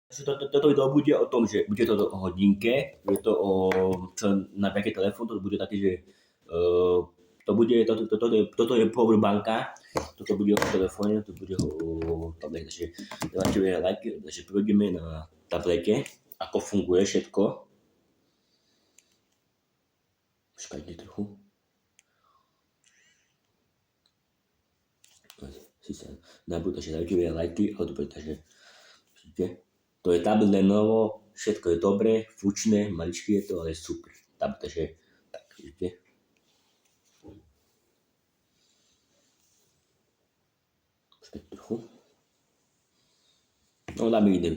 Toto video bude o tom, že bude to o hodinke, je to o čo na taký telefón, to bude taký, že toto je powerbanka, toto bude o telefóne, to bude o tablete, takže dáte veľa lajky, takže pôjdeme na tablete, ako funguje všetko. Počkajte trochu. Si sa nabudú, takže dajte veľa lajky, ale dobre, takže vidíte. To je tablet Lenovo, všetko je dobré, fučné, maličké je to, ale super. Takže tak, vidíte. Počkať trochu. No dáme ide.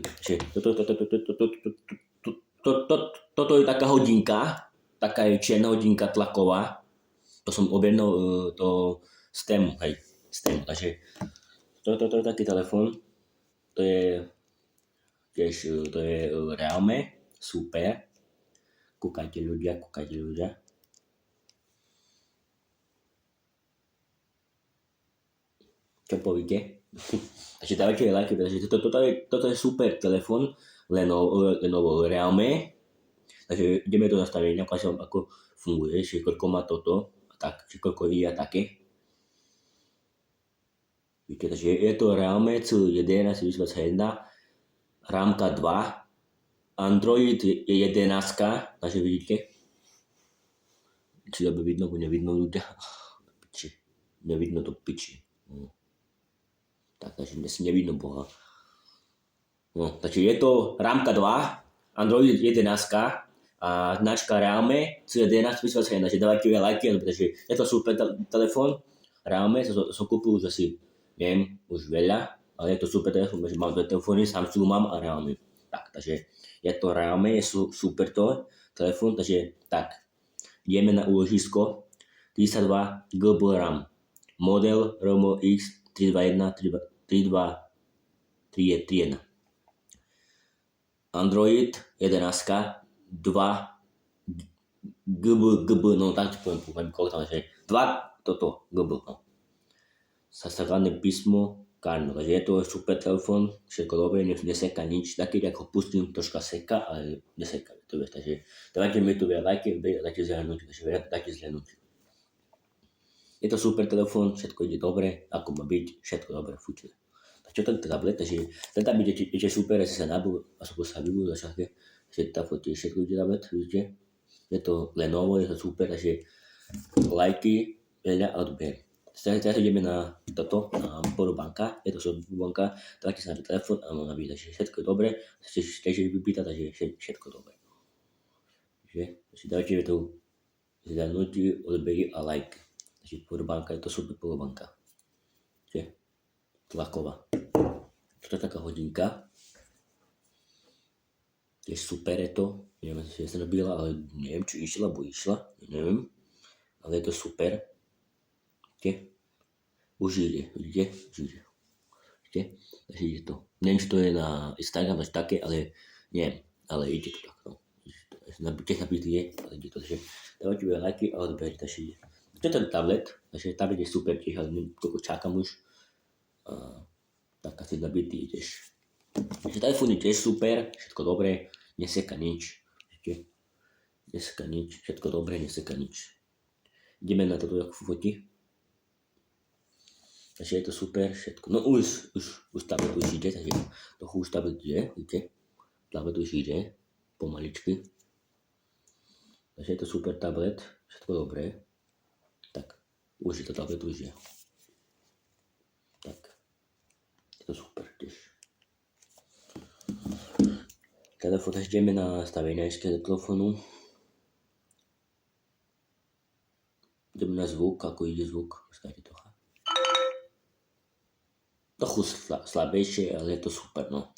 Toto je taká hodinka, taká je čierna hodinka tlaková. To som objednal to STEM, hej, STEM. Takže toto je taký telefón, to je tiež to je Realme, super. Kúkajte ľudia. Čo povíte? Takže dajte lajky, takže toto je super telefón Lenovo Realme. Takže ideme do nastavenia, ukážem ako funguje, že koľko má toto, a tak, že koľko je a také. Víte, takže je to Realme C11 2021. Rámka 2, Android je 11, takže vidíte. Či to by vidno, bo nevidno ľudia. Nevidno to piči. Tak, takže dnes nevidno Boha. No, takže je to Rámka 2, Android 11 a značka Realme C11 2021, takže dávajte lajky, pretože je to super telefón. Realme som kúpil už asi, neviem, už veľa. Ale je to super telefón, že mám dve telefóny, Samsung mám a Realme. Tak, takže je to Realme, je super to telefón, takže tak. Ideme na úložisko 32 GB RAM. Model ROMO X 321. Android 11, 2 GB, no tak poviem koľko tam je, 2 toto GB, no. Sakladné písmo Karno, takže je to super telefón, všetko dobre, neseká nič, taký ako pustím, troška seká, ale neseká to vieš, takže dajte mi tu veľa lajky, dajte zhľadnúť, takže dajte zhľadnúť. Je to super telefón, všetko ide dobre, ako má byť, všetko dobre, fučné. Tak čo ten tablet, takže ten tablet je super, asi sa nabudú, aspoň sa vybudú, že tá fotí všetko ide tablet, vidíte. Je to Lenovo, je to super, takže lajky, veľa a odber. Teraz ideme na toto, na powerbanka, je to powerbanka, dajte sa na telefón a mám nabíjať, takže všetko je dobre, takže vypýta, takže všetko dobre. Takže dajte tu zhľadnúť, odbery a like. Takže powerbanka, je to super powerbanka. Tlaková. Toto je taká hodinka. Je super je to, neviem, že sa nabíjala, ale neviem, či išla, neviem, ale je to super. Vidíte? Už ide, vidíte? Vidíte? Takže ide to. Neviem, či to je na Instagram, až také, ale neviem, ale ide to tak, no. Tiež nabitý je, ale ide to, takže dávajte veľa lajky a odberite, takže ide. To je ten tablet, takže tablet je super tiež, ale koľko čakám už. Tak asi nabitý je tiež. Takže telefón je tiež super, všetko dobré, neseká nič. Vidíte? Neseká nič, všetko dobré, neseká nič. Ideme na toto, ako fotí. Takže je to super, všetko. No už tablet už ide, takže trochu už tablet ide, vidíte? Tablet už ide, pomaličky. Takže je to super tablet, všetko dobré. Tak, už je to tablet, už je. Tak, je to super tiež. Telefón, takže ideme na nastavenia ešte do telefónu. Ideme na zvuk, ako ide zvuk, počkajte trocha. Trochu slabejšie, ale je to super, no.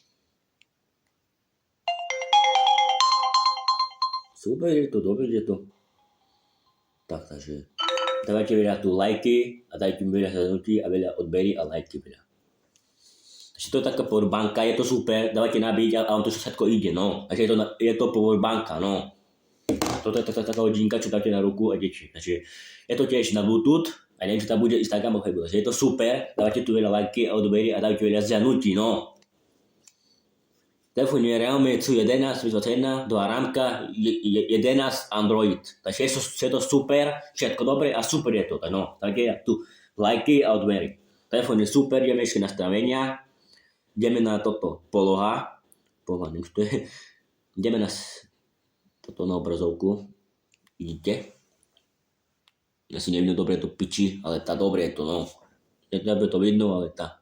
Super, je to dobre, je to. Tak, takže dávajte veľa tu lajky a dajte mi veľa zhľadnutí a veľa odbery a lajky veľa. Takže to je taká powerbanka, je to super, dávajte nabiť a on to všetko ide, no. Takže je to powerbanka, no. Toto je taká hodinka, čo dáte na ruku a idete. Takže je to tiež na Bluetooth. A neviem, či tam bude Instagram, že je to super, dávajte tu veľa lajky a odbery a dávajte veľa zhľadnutí, no. Telefon je Realme C11 521, druhá rámka, 11 Android. Takže je to super, všetko dobre a super je to. No, takže tu lajky a odbery. Telefon je super, ideme ešte nastavenia. Ideme na toto poloha, neviem, čo to je. Ideme na toto na obrazovku. Vidíte? Ja si nevidím dobre to piči, ale tá dobre je to, no. Nebude to vidno, ale tá.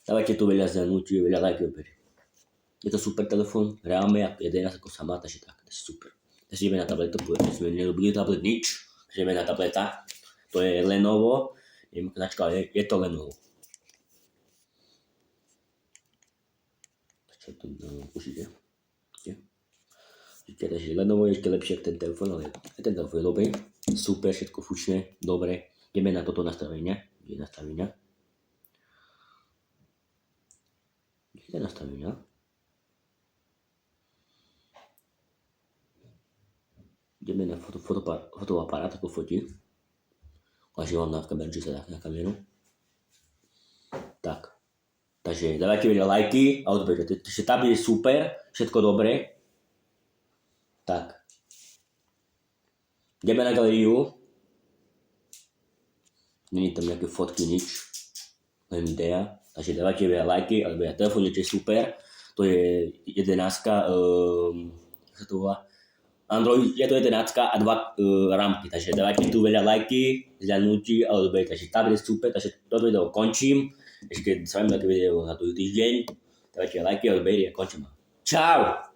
Dávajte tu veľa zhrnutí, veľa lajkov. Je to super telefon, Realme 11 ako sama, takže tak, to je super. Takže ideme na tabletu, povedzme, sme nerobili tablet nič, takže ideme na tableta. To je Lenovo, neviem značka, ale je to Lenovo. Čo to už ide? Takže Lenovo je ešte lepšie ako ten telefon, ale ten telefon je dobrý, super, všetko fučné, dobre. Ideme na toto nastavenia, Kde je nastavenia? Ideme na fotoaparát, ako fotí. Takže mám na kameru, či sa dá na kameru. Tak. Takže dávajte veľa lajky a odberte. Takže tá bude super, všetko dobré. Tak. Ideme na galériu. Není tam nejaké fotky, nič. Len videa. Takže dávajte veľa lajky, alebo telefón je super. To je 11, sa to volá? Android, je to 11 a 2 rámky, takže dávajte tu veľa lajky, zľadnutí a odbej, takže tá bude super, takže toto video končím. Ešte s vami také video na druhý týždeň. Dávajte lajky a odbej a končím. Čau!